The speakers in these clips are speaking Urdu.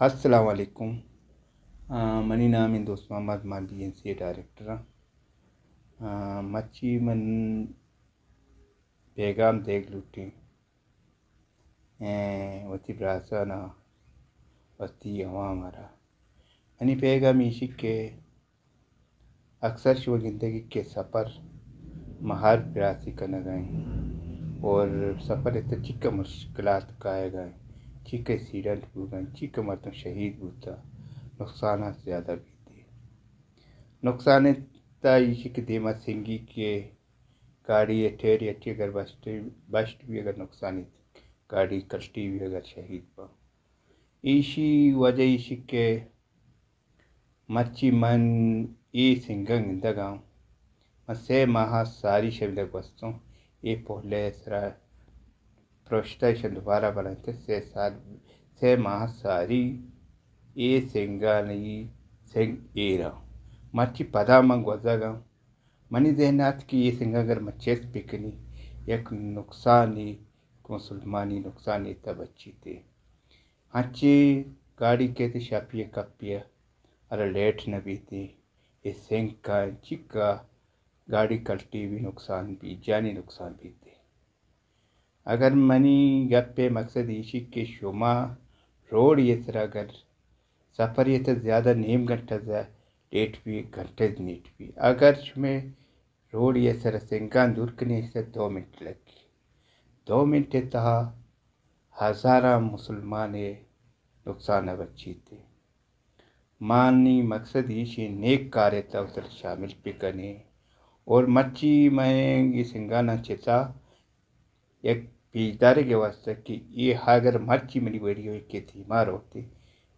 السلام علیکم. منی نام دوست محمد مان BNC ڈائریکٹر مچی من پیغام دیکھ لوٹی وتی براسانا وتی عوام ہرا منی پیغام ایشی کے اکثر شو زندگی کے سفر مہار براسی کا نگائیں اور سفر اتنا چکا مشکلات کائے گئے چیک ایکسیڈنٹ ہوگا چیک مرتم شہید ہوتا نقصانات زیادہ بھی تھے. نقصان تائیشی کے دیما سنگی کے گاڑی ٹھہری اچھی اگر بسٹ بھی اگر نقصانی گاڑی کشتی بھی اگر شہید پا ایشی وجہ ایشی کے مچی من ای سنگنگ دگاؤں من 3 ماہ ساری شبدک وستوں ای پہلے سرا پروشتائشن دوبارہ بناتے 3 ماہ ساری ای سنگانی سنگ ایرا مرچی پدا منگ وزاگا منی ذہنات کی یہ سنگا اگر مچیس پکنی یک نقصانی مسلمانی نقصانی تب اچھی تھے ہنچی گاڑی کہتے شاپیے کپیا ارا لیٹ نبی تھی یہ سنگ کا چکا گاڑی کلٹی بھی نقصان بھی جانی نقصان بھی تھے. اگر منی گپے مقصد ایشی کے شما روڈ یہ سر اگر سفر یہ تو زیادہ نیم گھنٹہ لیٹ بھی گھنٹے نیٹ بھی اگر شمیں روڈ یہ سر سنگان دور کرنے سے 2 منٹ لگی 2 منٹ تہا ہزارہ مسلمان نقصان بچی تھے. مانی مقصد ایشی نیک کارے تا اتر شامل پکنے اور مچی میں یہ سنگانا چیتا یک بیدارے کے واسطہ کہ یہ اگر مرچی منی ویڈیو کے تھی مارو ہوتی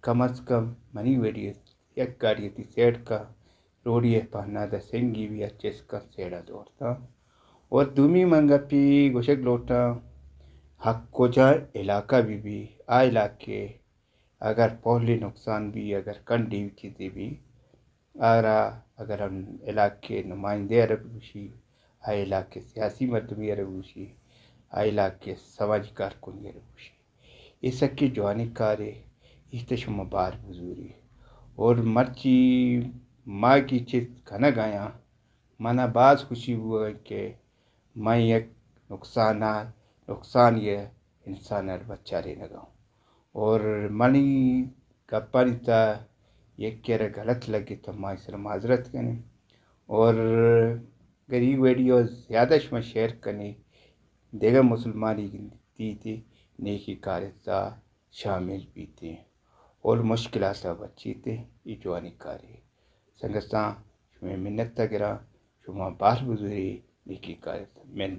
کم از کم منی ویڈیو یک گاڑی تھی سیڈ کا روڈی پہنا دا سنگی بھی اچھے کا سیڑا دوڑتا اور دومی منگا پی گوشک لوٹا حق کو جا علاقہ بھی آ علاقے اگر پہلے نقصان بھی اگر کنڈی چیزیں بھی اگر ہم علاقے نمائندے عرب گوشی آئے علاقے سیاسی مردمی عرب گوشی آئے علاقے سماجی کارکنی عرب گوشی یہ سب کی جوانی کارے اس تشم بار بزوری اور مرچی ماں کی چیز کھانا گایا مانا بعض خوشی ہوا کہ میں یک نقصان یہ انسان بچارے لگاؤں اور منی گپانی تا یہ کہہ غلط لگے تو میں سر معذرت کریں اور غریب ویڈیو زیادہ شما شیئر کرنے دیگر مسلمانی گنتی تھی نیکی کارتا شامل بھی تھے اور مشکلات بچی تھے یہ جوانی کاری سنگستان شما منت گرا شما بار بزرگی نیکی کارتا من